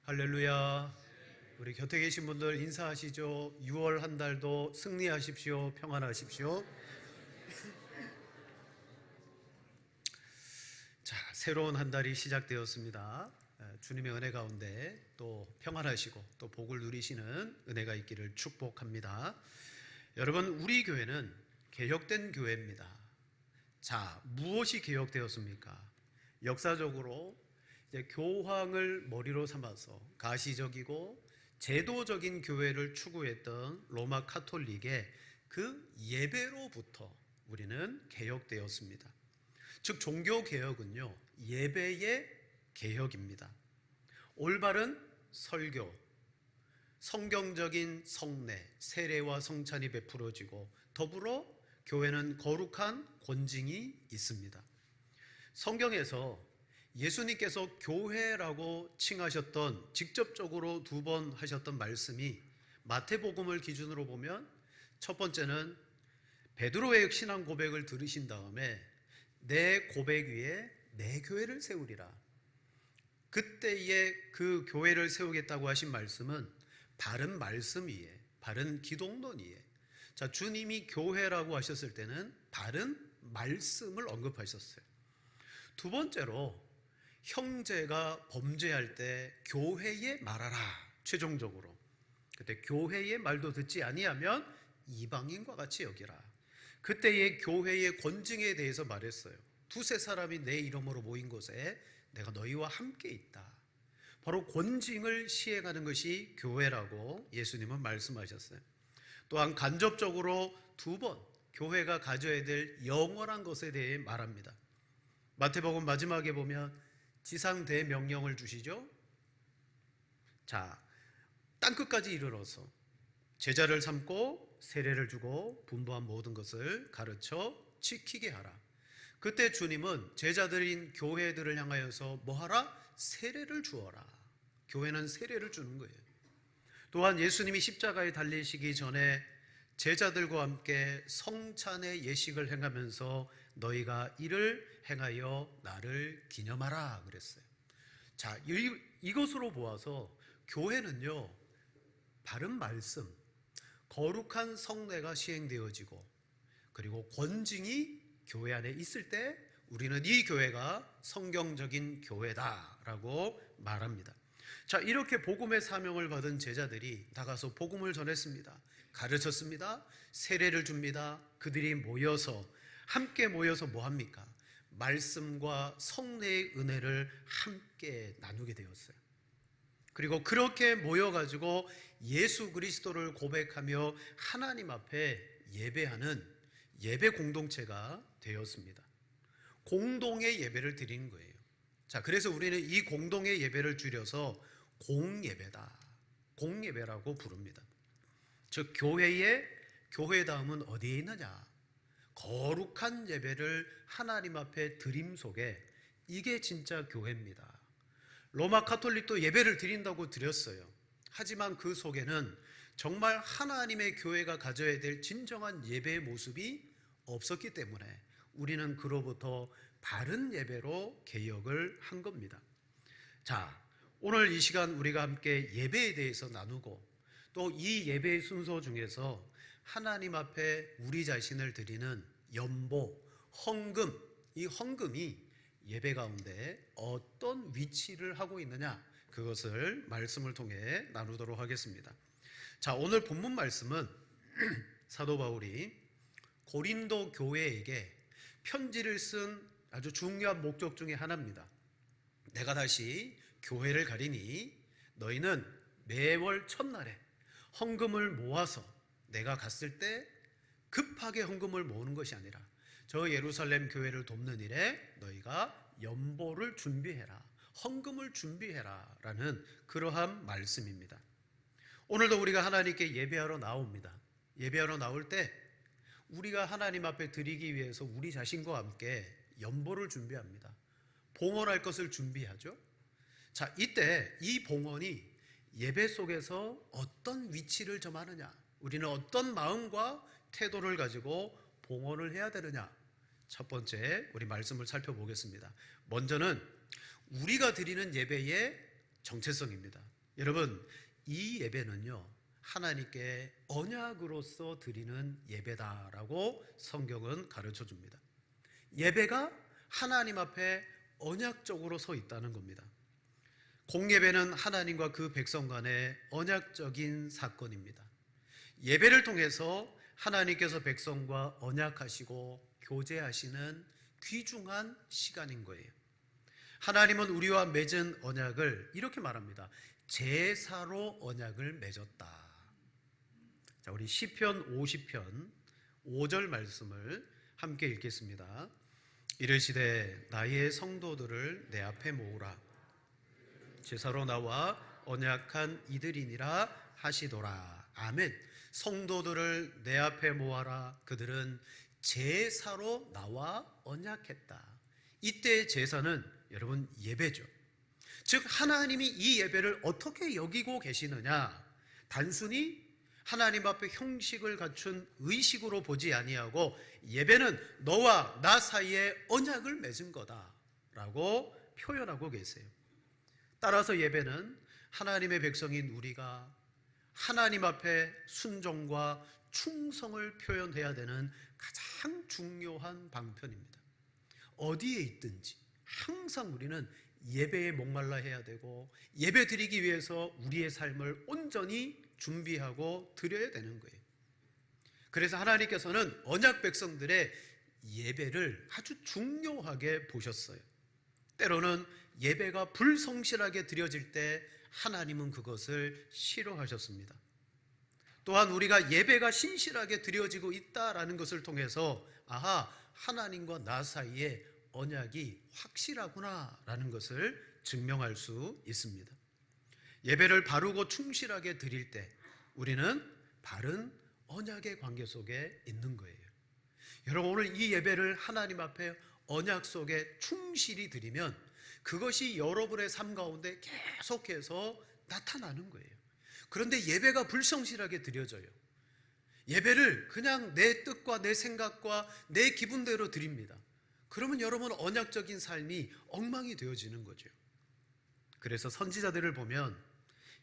할렐루야. 우리 곁에 계신 분들 인사하시죠. 6월 한 달도 승리하십시오. 평안하십시오. 자, 새로운 한 달이 시작되었습니다. 주님의 은혜 가운데 또 평안하시고 또 복을 누리시는 은혜가 있기를 축복합니다. 여러분, 우리 교회는 개혁된 교회입니다. 자, 무엇이 개혁되었습니까? 역사적으로 이제 교황을 머리로 삼아서 가시적이고 제도적인 교회를 추구했던 로마 카톨릭의 그 예배로부터 우리는 개혁되었습니다. 즉 종교개혁은요, 예배의 개혁입니다. 올바른 설교, 성경적인 성례, 세례와 성찬이 베풀어지고 더불어 교회는 거룩한 권징이 있습니다. 성경에서 예수님께서 교회라고 칭하셨던, 직접적으로 2번 하셨던 말씀이 마태복음을 기준으로 보면 첫 번째는 베드로의 신앙 고백을 들으신 다음에 내 고백 위에 내 교회를 세우리라. 그때에 그 교회를 세우겠다고 하신 말씀은 바른 말씀 위에, 바른 기독론 위에. 자, 주님이 교회라고 하셨을 때는 바른 말씀을 언급하셨어요. 두 번째로 형제가 범죄할 때 교회에 말하라. 최종적으로 그때 교회의 말도 듣지 아니하면 이방인과 같이 여기라. 그때의 교회의 권징에 대해서 말했어요. 2-3 사람이 내 이름으로 모인 곳에 내가 너희와 함께 있다. 바로 권징을 시행하는 것이 교회라고 예수님은 말씀하셨어요. 또한 간접적으로 2번 교회가 가져야 될 영원한 것에 대해 말합니다. 마태복음 마지막에 보면 지상 대명령을 주시죠. 자, 땅끝까지 이르러서 제자를 삼고 세례를 주고 분부한 모든 것을 가르쳐 지키게 하라. 그때 주님은 제자들인 교회들을 향하여서 뭐하라? 세례를 주어라. 교회는 세례를 주는 거예요. 또한 예수님이 십자가에 달리시기 전에 제자들과 함께 성찬의 예식을 행하면서 너희가 이를 행하여 나를 기념하라 그랬어요. 자, 이것으로 보아서 교회는요, 바른 말씀, 거룩한 성례가 시행되어지고 그리고 권징이 교회 안에 있을 때 우리는 이 교회가 성경적인 교회다라고 말합니다. 자, 이렇게 복음의 사명을 받은 제자들이 나가서 복음을 전했습니다. 가르쳤습니다. 세례를 줍니다. 그들이 함께 모여서 뭐 합니까? 말씀과 성례의 은혜를 함께 나누게 되었어요. 그리고 그렇게 모여가지고 예수 그리스도를 고백하며 하나님 앞에 예배하는 예배 공동체가 되었습니다. 공동의 예배를 드리는 거예요. 자, 그래서 우리는 이 공동의 예배를 줄여서 공예배다, 공예배라고 부릅니다. 즉 교회 다음은 어디에 있느냐? 거룩한 예배를 하나님 앞에 드림 속에, 이게 진짜 교회입니다. 로마 카톨릭도 예배를 드린다고 드렸어요. 하지만 그 속에는 정말 하나님의 교회가 가져야 될 진정한 예배의 모습이 없었기 때문에 우리는 그로부터 바른 예배로 개혁을 한 겁니다. 자, 오늘 이 시간 우리가 함께 예배에 대해서 나누고 또 이 예배의 순서 중에서 하나님 앞에 우리 자신을 드리는 연보, 헌금, 이 헌금이 예배 가운데 어떤 위치를 하고 있느냐, 그것을 말씀을 통해 나누도록 하겠습니다. 자, 오늘 본문 말씀은 사도 바울이 고린도 교회에게 편지를 쓴 아주 중요한 목적 중에 하나입니다. 내가 다시 교회를 가리니 너희는 매월 첫날에 헌금을 모아서 내가 갔을 때 급하게 헌금을 모으는 것이 아니라 저 예루살렘 교회를 돕는 일에 너희가 연보를 준비해라, 헌금을 준비해라 라는 그러한 말씀입니다. 오늘도 우리가 하나님께 예배하러 나옵니다. 예배하러 나올 때 우리가 하나님 앞에 드리기 위해서 우리 자신과 함께 연보를 준비합니다. 봉헌할 것을 준비하죠. 자, 이때 이 봉헌이 예배 속에서 어떤 위치를 점하느냐, 우리는 어떤 마음과 태도를 가지고 봉헌을 해야 되느냐, 첫 번째 우리 말씀을 살펴보겠습니다. 먼저는 우리가 드리는 예배의 정체성입니다. 여러분, 이 예배는요, 하나님께 언약으로서 드리는 예배다라고 성경은 가르쳐 줍니다. 예배가 하나님 앞에 언약적으로 서 있다는 겁니다. 공예배는 하나님과 그 백성 간의 언약적인 사건입니다. 예배를 통해서 하나님께서 백성과 언약하시고 교제하시는 귀중한 시간인 거예요. 하나님은 우리와 맺은 언약을 이렇게 말합니다. 제사로 언약을 맺었다. 자, 우리 시편 50편 5절 말씀을 함께 읽겠습니다. 이르시되 나의 성도들을 내 앞에 모으라. 제사로 나와 언약한 이들이니라 하시도라. 아멘. 성도들을 내 앞에 모아라. 그들은 제사로 나와 언약했다. 이때의 제사는 여러분 예배죠. 즉 하나님이 이 예배를 어떻게 여기고 계시느냐, 단순히 하나님 앞에 형식을 갖춘 의식으로 보지 아니하고 예배는 너와 나 사이에 언약을 맺은 거다라고 표현하고 계세요. 따라서 예배는 하나님의 백성인 우리가 하나님 앞에 순종과 충성을 표현해야 되는 가장 중요한 방편입니다. 어디에 있든지 항상 우리는 예배에 목말라 해야 되고 예배 드리기 위해서 우리의 삶을 온전히 준비하고 드려야 되는 거예요. 그래서 하나님께서는 언약 백성들의 예배를 아주 중요하게 보셨어요. 때로는 예배가 불성실하게 드려질 때 하나님은 그것을 싫어하셨습니다. 또한 우리가 예배가 신실하게 드려지고 있다라는 것을 통해서 아하, 하나님과 나 사이에 언약이 확실하구나라는 것을 증명할 수 있습니다. 예배를 바르고 충실하게 드릴 때 우리는 바른 언약의 관계 속에 있는 거예요. 여러분, 오늘 이 예배를 하나님 앞에 언약 속에 충실히 드리면 그것이 여러분의 삶 가운데 계속해서 나타나는 거예요. 그런데 예배가 불성실하게 드려져요. 예배를 그냥 내 뜻과 내 생각과 내 기분대로 드립니다. 그러면 여러분 언약적인 삶이 엉망이 되어지는 거죠. 그래서 선지자들을 보면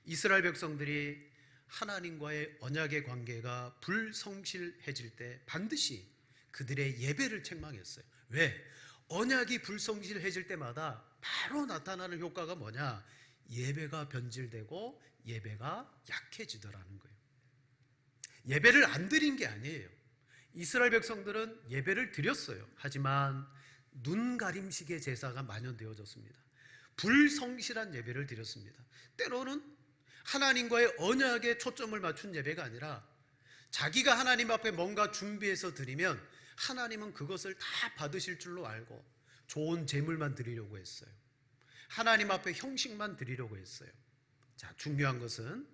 이스라엘 백성들이 하나님과의 언약의 관계가 불성실해질 때 반드시 그들의 예배를 책망했어요. 왜? 언약이 불성실해질 때마다 바로 나타나는 효과가 뭐냐? 예배가 변질되고 예배가 약해지더라는 거예요. 예배를 안 드린 게 아니에요. 이스라엘 백성들은 예배를 드렸어요. 하지만 눈가림식의 제사가 만연되어졌습니다. 불성실한 예배를 드렸습니다. 때로는 하나님과의 언약에 초점을 맞춘 예배가 아니라 자기가 하나님 앞에 뭔가 준비해서 드리면 하나님은 그것을 다 받으실 줄로 알고 좋은 제물만 드리려고 했어요. 하나님 앞에 형식만 드리려고 했어요. 자, 중요한 것은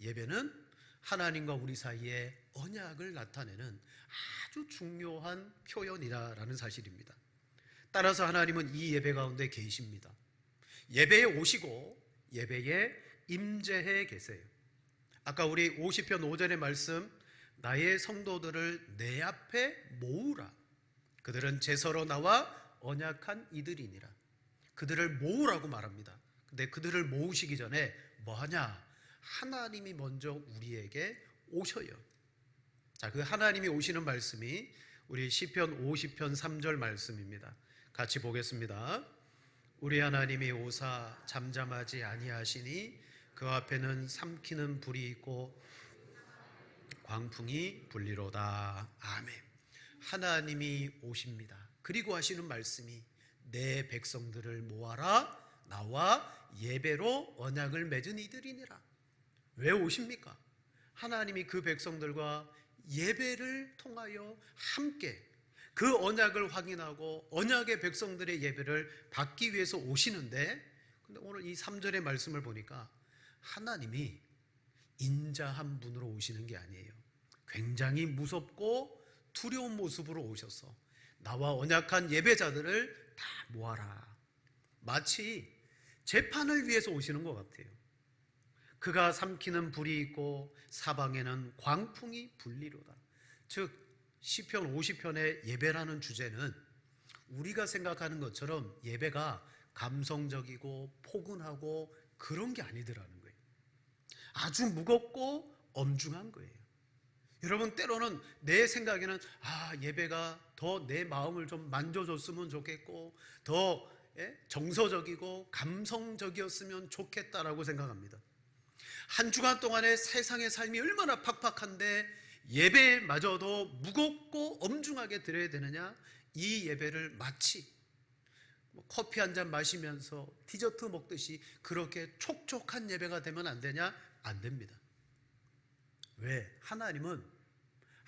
예배는 하나님과 우리 사이에 언약을 나타내는 아주 중요한 표현이라는 사실입니다. 따라서 하나님은 이 예배 가운데 계십니다. 예배에 오시고 예배에 임재해 계세요. 아까 우리 50편 5절의 말씀, 나의 성도들을 내 앞에 모으라. 그들은 제서로 나와 언약한 이들이니라. 그들을 모으라고 말합니다. 근데 그들을 모으시기 전에 뭐 하냐? 하나님이 먼저 우리에게 오셔요. 자, 그 하나님이 오시는 말씀이 우리 시편 50편 3절 말씀입니다. 같이 보겠습니다. 우리 하나님이 오사 잠잠하지 아니하시니 그 앞에는 삼키는 불이 있고 광풍이 불리로다. 아멘. 하나님이 오십니다. 그리고 하시는 말씀이 내 백성들을 모아라. 나와 예배로 언약을 맺은 이들이니라. 왜 오십니까? 하나님이 그 백성들과 예배를 통하여 함께 그 언약을 확인하고 언약의 백성들의 예배를 받기 위해서 오시는데, 근데 오늘 이 3절의 말씀을 보니까 하나님이 인자한 분으로 오시는 게 아니에요. 굉장히 무섭고 두려운 모습으로 오셔서 나와 언약한 예배자들을 다 모아라. 마치 재판을 위해서 오시는 것 같아요. 그가 삼키는 불이 있고 사방에는 광풍이 불리로다. 즉 시편 50편의 예배라는 주제는 우리가 생각하는 것처럼 예배가 감성적이고 포근하고 그런 게 아니더라는 거예요. 아주 무겁고 엄중한 거예요. 여러분, 때로는 내 생각에는 예배가 더 내 마음을 좀 만져줬으면 좋겠고 더 정서적이고 감성적이었으면 좋겠다라고 생각합니다. 한 주간 동안의 세상의 삶이 얼마나 팍팍한데 예배마저도 무겁고 엄중하게 드려야 되느냐? 이 예배를 마치 커피 한 잔 마시면서 디저트 먹듯이 그렇게 촉촉한 예배가 되면 안 되냐? 안 됩니다. 왜? 하나님은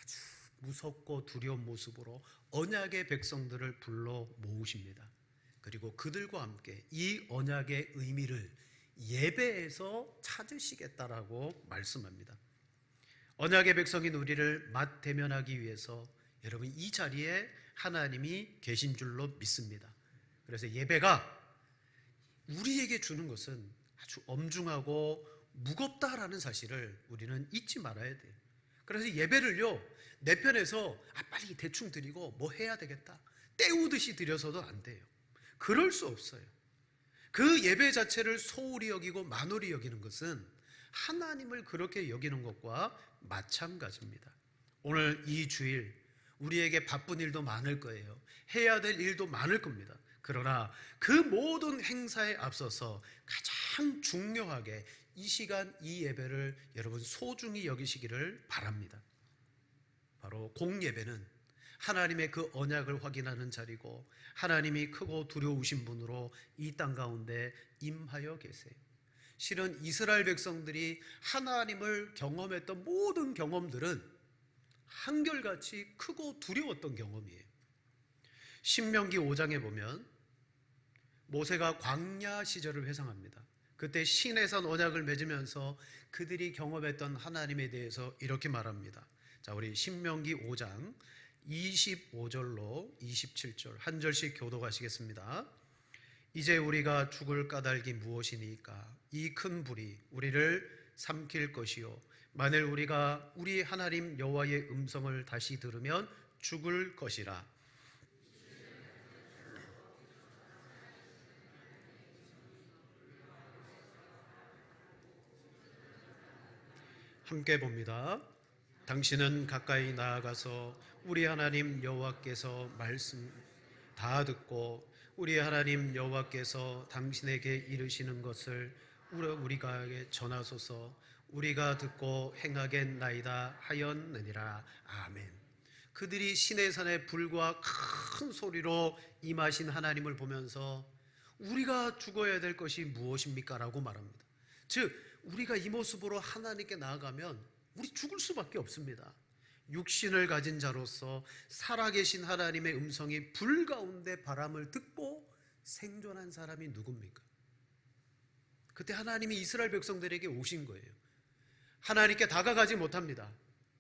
아주 무섭고 두려운 모습으로 언약의 백성들을 불러 모으십니다. 그리고 그들과 함께 이 언약의 의미를 예배에서 찾으시겠다라고 말씀합니다. 언약의 백성인 우리를 맞대면하기 위해서 여러분 이 자리에 하나님이 계신 줄로 믿습니다. 그래서 예배가 우리에게 주는 것은 아주 엄중하고 무겁다라는 사실을 우리는 잊지 말아야 돼요. 그래서 예배를요, 내 편에서 빨리 대충 드리고 뭐 해야 되겠다, 때우듯이 드려서도 안 돼요. 그럴 수 없어요. 그 예배 자체를 소홀히 여기고 만홀히 여기는 것은 하나님을 그렇게 여기는 것과 마찬가지입니다. 오늘 이 주일 우리에게 바쁜 일도 많을 거예요. 해야 될 일도 많을 겁니다. 그러나 그 모든 행사에 앞서서 가장 중요하게 이 시간 이 예배를 여러분 소중히 여기시기를 바랍니다. 바로 공예배는 하나님의 그 언약을 확인하는 자리고 하나님이 크고 두려우신 분으로 이 땅 가운데 임하여 계세요. 실은 이스라엘 백성들이 하나님을 경험했던 모든 경험들은 한결같이 크고 두려웠던 경험이에요. 신명기 5장에 보면 모세가 광야 시절을 회상합니다. 그때 시내산 언약을 맺으면서 그들이 경험했던 하나님에 대해서 이렇게 말합니다. 자, 우리 신명기 5장 25절로 27절 한 절씩 교독하시겠습니다. 이제 우리가 죽을 까닭이 무엇이니까? 이 큰 불이 우리를 삼킬 것이요 만일 우리가 우리 하나님 여호와의 음성을 다시 들으면 죽을 것이라. 함께 봅니다. 당신은 가까이 나아가서 우리 하나님 여호와께서 말씀 다 듣고 우리 하나님 여호와께서 당신에게 이르시는 것을 우리가 전하소서. 우리가 듣고 행하겠나이다 하였느니라. 아멘. 그들이 시내산의 불과 큰 소리로 임하신 하나님을 보면서 우리가 죽어야 될 것이 무엇입니까? 라고 말합니다. 즉 우리가 이 모습으로 하나님께 나아가면 우리 죽을 수밖에 없습니다. 육신을 가진 자로서 살아계신 하나님의 음성이 불 가운데 바람을 듣고 생존한 사람이 누굽니까? 그때 하나님이 이스라엘 백성들에게 오신 거예요. 하나님께 다가가지 못합니다.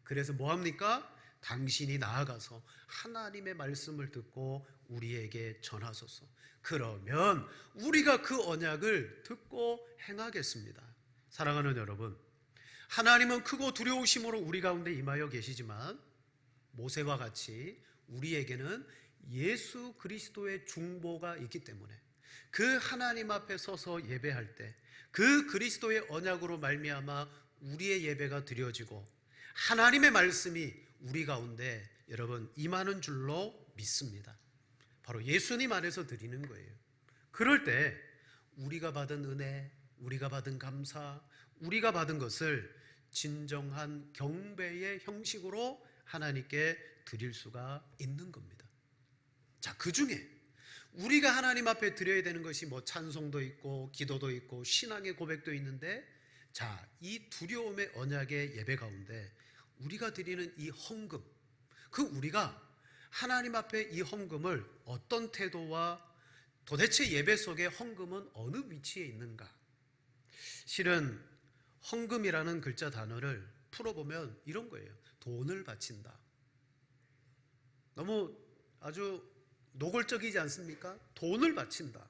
그래서 뭐합니까? 당신이 나아가서 하나님의 말씀을 듣고 우리에게 전하소서. 그러면 우리가 그 언약을 듣고 행하겠습니다. 사랑하는 여러분, 하나님은 크고 두려우심으로 우리 가운데 임하여 계시지만 모세와 같이 우리에게는 예수 그리스도의 중보가 있기 때문에 그 하나님 앞에 서서 예배할 때 그 그리스도의 언약으로 말미암아 우리의 예배가 드려지고 하나님의 말씀이 우리 가운데 여러분 임하는 줄로 믿습니다. 바로 예수님 안에서 드리는 거예요. 그럴 때 우리가 받은 은혜, 우리가 받은 감사, 우리가 받은 것을 진정한 경배의 형식으로 하나님께 드릴 수가 있는 겁니다. 자, 그 중에 우리가 하나님 앞에 드려야 되는 것이 찬송도 있고 기도도 있고 신앙의 고백도 있는데, 자, 이 두려움의 언약의 예배 가운데 우리가 드리는 이 헌금, 우리가 하나님 앞에 이 헌금을 어떤 태도와 도대체 예배 속에 헌금은 어느 위치에 있는가? 실은 헌금이라는 글자 단어를 풀어보면 이런 거예요. 돈을 바친다. 너무 아주 노골적이지 않습니까? 돈을 바친다.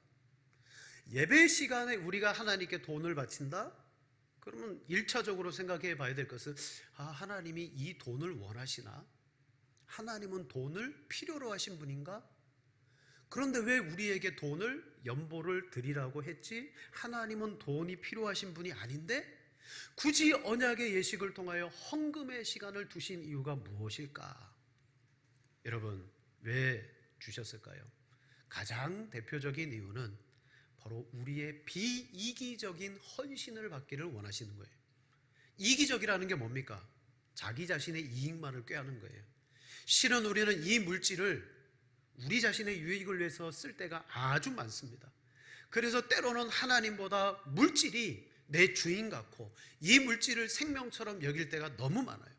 예배 시간에 우리가 하나님께 돈을 바친다? 그러면 1차적으로 생각해 봐야 될 것은 하나님이 이 돈을 원하시나? 하나님은 돈을 필요로 하신 분인가? 그런데 왜 우리에게 돈을 연보를 드리라고 했지? 하나님은 돈이 필요하신 분이 아닌데? 굳이 언약의 예식을 통하여 헌금의 시간을 두신 이유가 무엇일까? 여러분, 왜 주셨을까요? 가장 대표적인 이유는 바로 우리의 비이기적인 헌신을 받기를 원하시는 거예요. 이기적이라는 게 뭡니까? 자기 자신의 이익만을 꾀하는 거예요. 실은 우리는 이 물질을 우리 자신의 유익을 위해서 쓸 때가 아주 많습니다. 그래서 때로는 하나님보다 물질이 내 주인 같고 이 물질을 생명처럼 여길 때가 너무 많아요.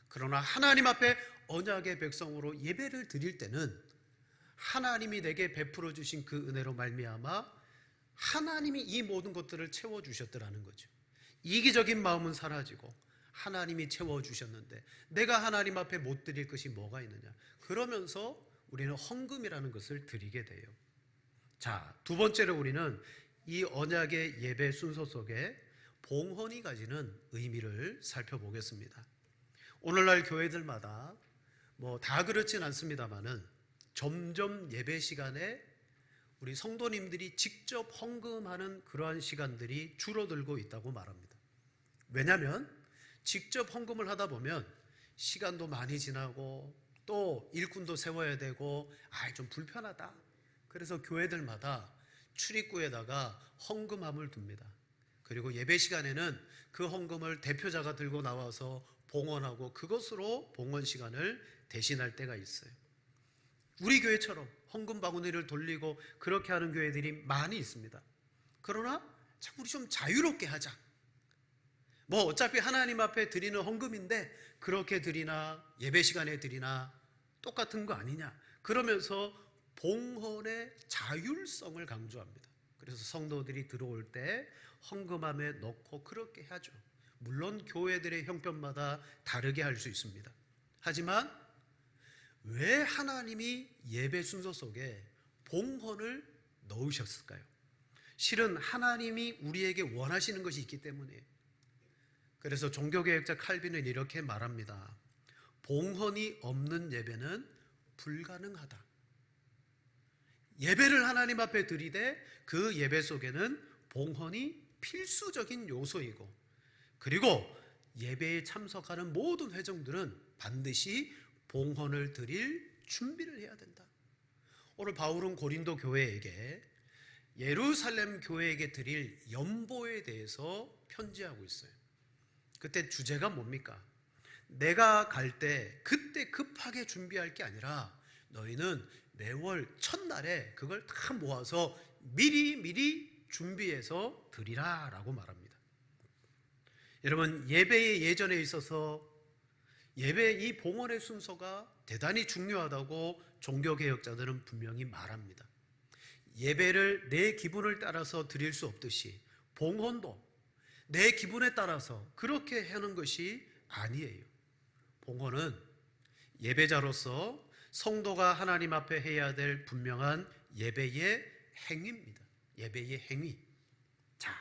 그러나 하나님 앞에 언약의 백성으로 예배를 드릴 때는 하나님이 내게 베풀어 주신 그 은혜로 말미암아 하나님이 이 모든 것들을 채워주셨더라는 거죠. 이기적인 마음은 사라지고 하나님이 채워주셨는데 내가 하나님 앞에 못 드릴 것이 뭐가 있느냐. 그러면서 우리는 헌금이라는 것을 드리게 돼요. 자, 두 번째로 우리는 이 언약의 예배 순서 속에 봉헌이 가지는 의미를 살펴보겠습니다. 오늘날 교회들마다 다 그렇진 않습니다만은 점점 예배 시간에 우리 성도님들이 직접 헌금하는 그러한 시간들이 줄어들고 있다고 말합니다. 왜냐하면 직접 헌금을 하다 보면 시간도 많이 지나고 또 일꾼도 세워야 되고 좀 불편하다. 그래서 교회들마다 출입구에다가 헌금함을 둡니다. 그리고 예배 시간에는 그 헌금을 대표자가 들고 나와서 봉헌하고 그것으로 봉헌 시간을 대신할 때가 있어요. 우리 교회처럼 헌금 바구니를 돌리고 그렇게 하는 교회들이 많이 있습니다. 그러나 우리 좀 자유롭게 하자. 어차피 하나님 앞에 드리는 헌금인데 그렇게 드리나 예배 시간에 드리나 똑같은 거 아니냐. 그러면서 봉헌의 자율성을 강조합니다. 그래서 성도들이 들어올 때 헌금함에 넣고 그렇게 하죠. 물론 교회들의 형편마다 다르게 할 수 있습니다. 하지만 왜 하나님이 예배 순서 속에 봉헌을 넣으셨을까요? 실은 하나님이 우리에게 원하시는 것이 있기 때문이에요. 그래서 종교개혁자 칼빈은 이렇게 말합니다. 봉헌이 없는 예배는 불가능하다. 예배를 하나님 앞에 드리되 그 예배 속에는 봉헌이 필수적인 요소이고 그리고 예배에 참석하는 모든 회중들은 반드시 봉헌을 드릴 준비를 해야 된다. 오늘 바울은 고린도 교회에게 예루살렘 교회에게 드릴 연보에 대해서 편지하고 있어요. 그때 주제가 뭡니까? 내가 갈 때 그때 급하게 준비할 게 아니라 너희는 매월 첫날에 그걸 다 모아서 미리 준비해서 드리라 라고 말합니다. 여러분, 예배의 예전에 있어서 예배의 이 봉헌의 순서가 대단히 중요하다고 종교개혁자들은 분명히 말합니다. 예배를 내 기분을 따라서 드릴 수 없듯이 봉헌도 내 기분에 따라서 그렇게 하는 것이 아니에요. 봉헌은 예배자로서 성도가 하나님 앞에 해야 될 분명한 예배의 행위입니다. 예배의 행위. 자,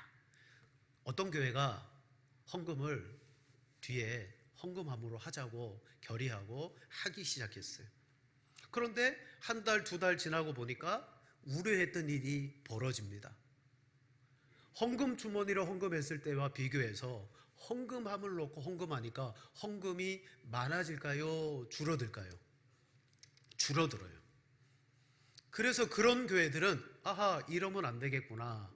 어떤 교회가 헌금을 뒤에 헌금함으로 하자고 결의하고 하기 시작했어요. 그런데 한 달, 두 달 지나고 보니까 우려했던 일이 벌어집니다. 헌금 주머니로 헌금했을 때와 비교해서 헌금함을 놓고 헌금하니까 헌금이 많아질까요? 줄어들까요? 줄어들어요. 그래서 그런 교회들은 이러면 안 되겠구나.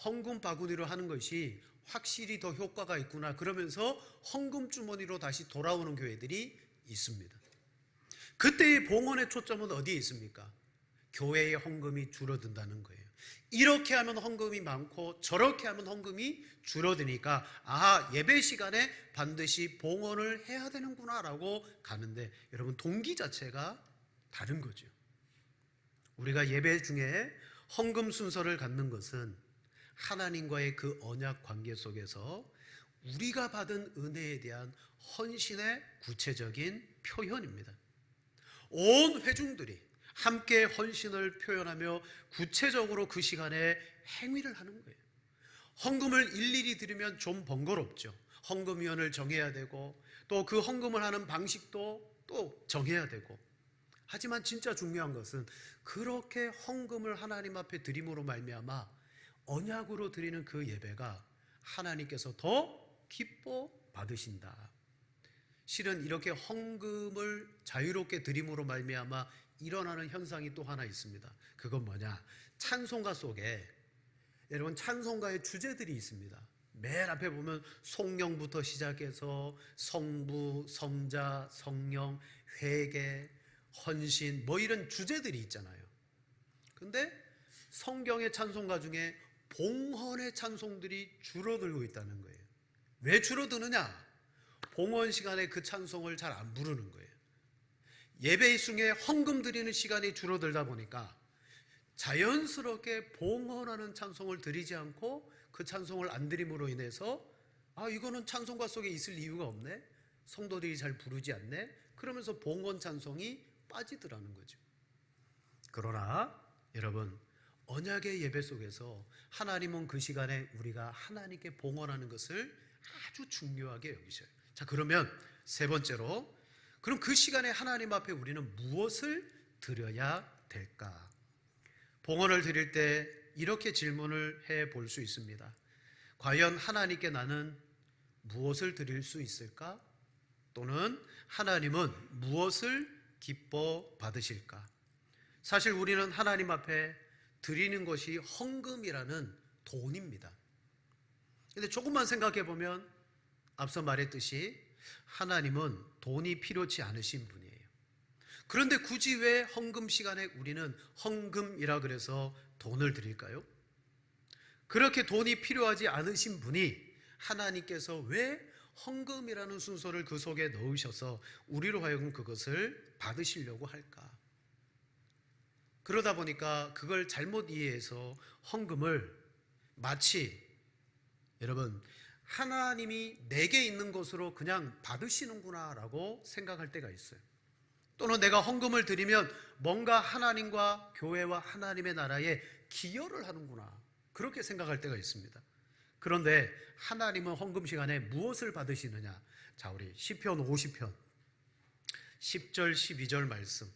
헌금 바구니로 하는 것이 확실히 더 효과가 있구나. 그러면서 헌금 주머니로 다시 돌아오는 교회들이 있습니다. 그때의 봉헌의 초점은 어디에 있습니까? 교회의 헌금이 줄어든다는 거예요. 이렇게 하면 헌금이 많고 저렇게 하면 헌금이 줄어드니까 예배 시간에 반드시 봉헌을 해야 되는구나 라고 가는데 여러분, 동기 자체가 다른 거죠. 우리가 예배 중에 헌금 순서를 갖는 것은 하나님과의 그 언약 관계 속에서 우리가 받은 은혜에 대한 헌신의 구체적인 표현입니다. 온 회중들이 함께 헌신을 표현하며 구체적으로 그 시간에 행위를 하는 거예요. 헌금을 일일이 드리면 좀 번거롭죠. 헌금위원을 정해야 되고 또 그 헌금을 하는 방식도 또 정해야 되고. 하지만 진짜 중요한 것은 그렇게 헌금을 하나님 앞에 드림으로 말미암아 언약으로 드리는 그 예배가 하나님께서 더 기뻐 받으신다. 실은 이렇게 헌금을 자유롭게 드림으로 말미암아 일어나는 현상이 또 하나 있습니다. 그건 뭐냐? 찬송가 속에 여러분 찬송가의 주제들이 있습니다. 맨 앞에 보면 성령부터 시작해서 성부, 성자, 성령, 회개, 헌신 뭐 이런 주제들이 있잖아요. 근데 성경의 찬송가 중에 봉헌의 찬송들이 줄어들고 있다는 거예요. 왜 줄어드느냐? 봉헌 시간에 그 찬송을 잘 안 부르는 거예요. 예배 중에 헌금 드리는 시간이 줄어들다 보니까 자연스럽게 봉헌하는 찬송을 드리지 않고 그 찬송을 안 드림으로 인해서 이거는 찬송가 속에 있을 이유가 없네, 성도들이 잘 부르지 않네, 그러면서 봉헌 찬송이 빠지더라는 거죠. 그러나 여러분, 언약의 예배 속에서 하나님은 그 시간에 우리가 하나님께 봉헌하는 것을 아주 중요하게 여기셔요. 자, 그러면 세 번째로, 그럼 그 시간에 하나님 앞에 우리는 무엇을 드려야 될까? 봉헌을 드릴 때 이렇게 질문을 해 볼 수 있습니다. 과연 하나님께 나는 무엇을 드릴 수 있을까? 또는 하나님은 무엇을 기뻐 받으실까? 사실 우리는 하나님 앞에 드리는 것이 헌금이라는 돈입니다. 근데 조금만 생각해 보면 앞서 말했듯이 하나님은 돈이 필요치 않으신 분이에요. 그런데 굳이 왜 헌금 시간에 우리는 헌금이라 그래서 돈을 드릴까요? 그렇게 돈이 필요하지 않으신 분이 하나님께서 왜 헌금이라는 순서를 그 속에 넣으셔서 우리로 하여금 그것을 받으시려고 할까? 그러다 보니까 그걸 잘못 이해해서 헌금을 마치 여러분 하나님이 내게 있는 것으로 그냥 받으시는구나 라고 생각할 때가 있어요. 또는 내가 헌금을 드리면 뭔가 하나님과 교회와 하나님의 나라에 기여를 하는구나, 그렇게 생각할 때가 있습니다. 그런데 하나님은 헌금 시간에 무엇을 받으시느냐? 자, 우리 시편 50편 10절 12절 말씀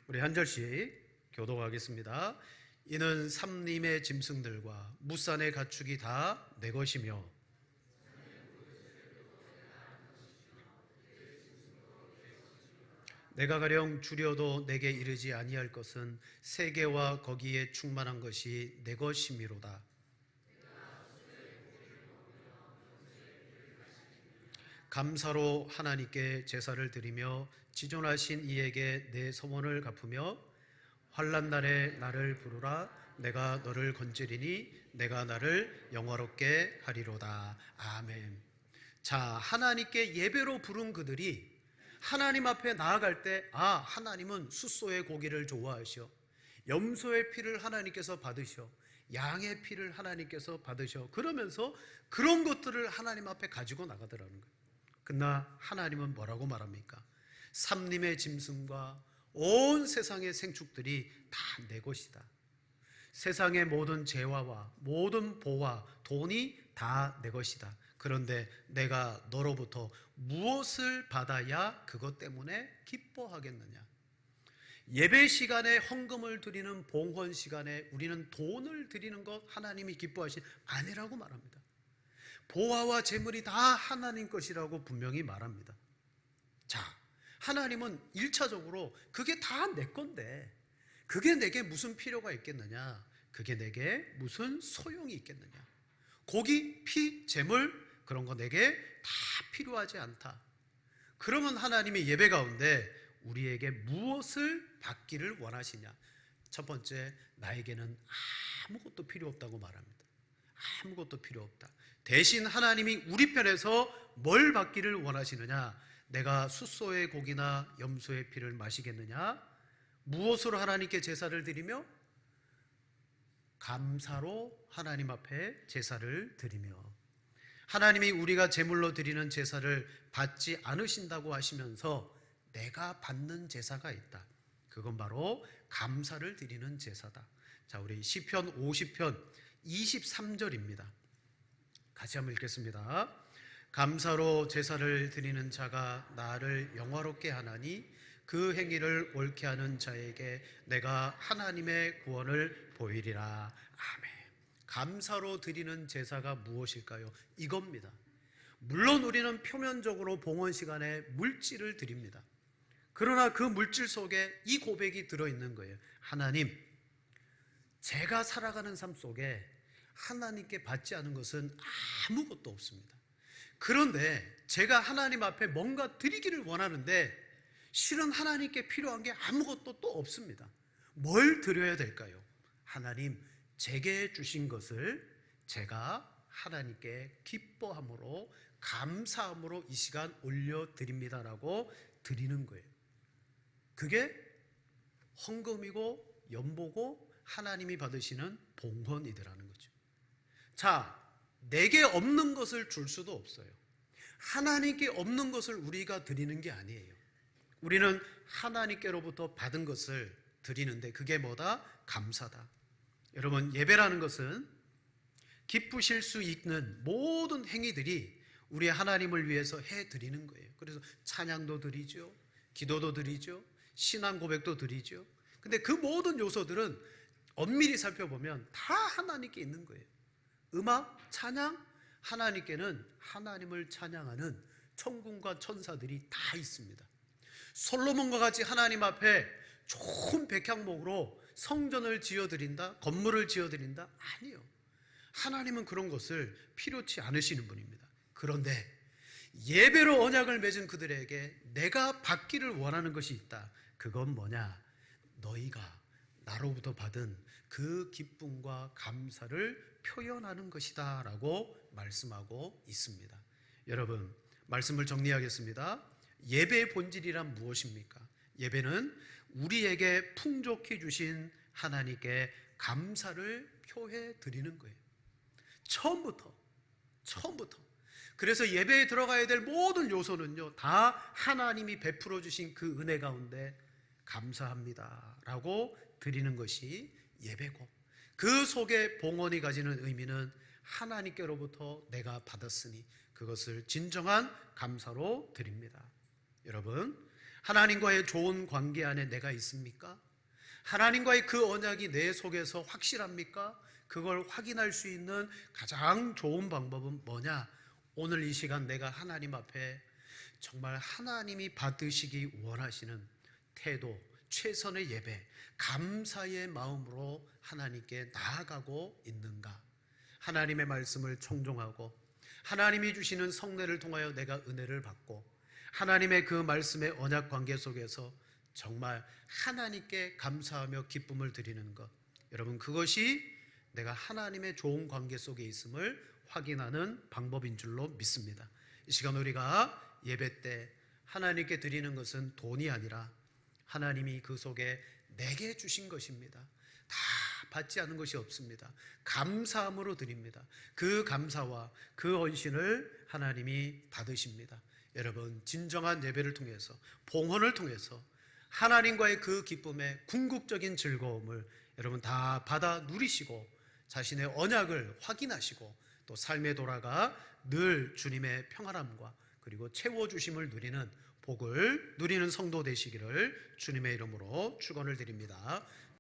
우리 한 절씩 교독하겠습니다. 이는 삼림의 짐승들과 무산의 가축이 다 내 것이며 내가 가령 줄여도 내게 이르지 아니할 것은 세계와 거기에 충만한 것이 내 것이미로다. 감사로 하나님께 제사를 드리며 지존하신 이에게 내 소원을 갚으며 환난 날에 나를 부르라. 내가 너를 건지리니 내가 나를 영화롭게 하리로다. 아멘. 자, 하나님께 예배로 부른 그들이 하나님 앞에 나아갈 때 하나님은 숫소의 고기를 좋아하셔, 염소의 피를 하나님께서 받으셔, 양의 피를 하나님께서 받으셔, 그러면서 그런 것들을 하나님 앞에 가지고 나가더라는 거예요. 그러나 하나님은 뭐라고 말합니까? 삼림의 짐승과 온 세상의 생축들이 다 내 것이다. 세상의 모든 재화와 모든 보화, 돈이 다 내 것이다. 그런데 내가 너로부터 무엇을 받아야 그것 때문에 기뻐하겠느냐? 예배 시간에 헌금을 드리는 봉헌 시간에 우리는 돈을 드리는 것 하나님이 기뻐하신 아니라고 말합니다. 보화와 재물이 다 하나님 것이라고 분명히 말합니다. 자, 하나님은 1차적으로 그게 다 내 건데 그게 내게 무슨 필요가 있겠느냐? 그게 내게 무슨 소용이 있겠느냐? 고기, 피, 재물 그런 거 내게 다 필요하지 않다. 그러면 하나님이 예배 가운데 우리에게 무엇을 받기를 원하시냐? 첫 번째, 나에게는 아무것도 필요 없다고 말합니다. 아무것도 필요 없다. 대신 하나님이 우리 편에서 뭘 받기를 원하시느냐? 내가 숫소의 고기나 염소의 피를 마시겠느냐? 무엇으로 하나님께 제사를 드리며? 감사로 하나님 앞에 제사를 드리며. 하나님이 우리가 제물로 드리는 제사를 받지 않으신다고 하시면서 내가 받는 제사가 있다. 그건 바로 감사를 드리는 제사다. 자, 우리 시편 50편 23절입니다. 같이 한번 읽겠습니다. 감사로 제사를 드리는 자가 나를 영화롭게 하나니 그 행위를 옳게 하는 자에게 내가 하나님의 구원을 보이리라. 아멘. 감사로 드리는 제사가 무엇일까요? 이겁니다. 물론 우리는 표면적으로 봉헌 시간에 물질을 드립니다. 그러나 그 물질 속에 이 고백이 들어있는 거예요. 하나님, 제가 살아가는 삶 속에 하나님께 받지 않은 것은 아무것도 없습니다. 그런데 제가 하나님 앞에 뭔가 드리기를 원하는데 실은 하나님께 필요한 게 아무것도 또 없습니다. 뭘 드려야 될까요? 하나님, 제게 주신 것을 제가 하나님께 기뻐함으로 감사함으로 이 시간 올려드립니다라고 드리는 거예요. 그게 헌금이고 연보고 하나님이 받으시는 봉헌이더라는 거죠. 자, 내게 없는 것을 줄 수도 없어요. 하나님께 없는 것을 우리가 드리는 게 아니에요. 우리는 하나님께로부터 받은 것을 드리는데 그게 뭐다? 감사다. 여러분, 예배라는 것은 기쁘실 수 있는 모든 행위들이 우리 하나님을 위해서 해드리는 거예요. 그래서 찬양도 드리죠, 기도도 드리죠, 신앙 고백도 드리죠. 근데 그 모든 요소들은 엄밀히 살펴보면 다 하나님께 있는 거예요. 음악, 찬양, 하나님께는 하나님을 찬양하는 천군과 천사들이 다 있습니다. 솔로몬과 같이 하나님 앞에 좋은 백향목으로 성전을 지어드린다, 건물을 지어드린다? 아니요. 하나님은 그런 것을 필요치 않으시는 분입니다. 그런데 예배로 언약을 맺은 그들에게 내가 받기를 원하는 것이 있다. 그건 뭐냐? 너희가 나로부터 받은 그 기쁨과 감사를 표현하는 것이다 라고 말씀하고 있습니다. 여러분, 말씀을 정리하겠습니다. 예배의 본질이란 무엇입니까? 예배는 우리에게 풍족히 주신 하나님께 감사를 표해 드리는 거예요. 처음부터. 그래서 예배에 들어가야 될 모든 요소는요, 다 하나님이 베풀어 주신 그 은혜 가운데 감사합니다 라고 드리는 것이 예배고, 그 속에 봉헌이 가지는 의미는 하나님께로부터 내가 받았으니 그것을 진정한 감사로 드립니다. 여러분, 하나님과의 좋은 관계 안에 내가 있습니까? 하나님과의 그 언약이 내 속에서 확실합니까? 그걸 확인할 수 있는 가장 좋은 방법은 뭐냐? 오늘 이 시간 내가 하나님 앞에 정말 하나님이 받으시기 원하시는 태도, 최선의 예배, 감사의 마음으로 하나님께 나아가고 있는가? 하나님의 말씀을 청종하고 하나님이 주시는 성례를 통하여 내가 은혜를 받고 하나님의 그 말씀의 언약 관계 속에서 정말 하나님께 감사하며 기쁨을 드리는 것, 여러분, 그것이 내가 하나님의 좋은 관계 속에 있음을 확인하는 방법인 줄로 믿습니다. 이 시간 우리가 예배 때 하나님께 드리는 것은 돈이 아니라 하나님이 그 속에 내게 주신 것입니다. 다 받지 않은 것이 없습니다. 감사함으로 드립니다. 그 감사와 그 헌신을 하나님이 받으십니다. 여러분, 진정한 예배를 통해서, 봉헌을 통해서 하나님과의 그 기쁨의 궁극적인 즐거움을 여러분 다 받아 누리시고 자신의 언약을 확인하시고 또 삶에 돌아가 늘 주님의 평안함과 그리고 채워주심을 누리는 복을 누리는 성도 되시기를 주님의 이름으로 축원을 드립니다.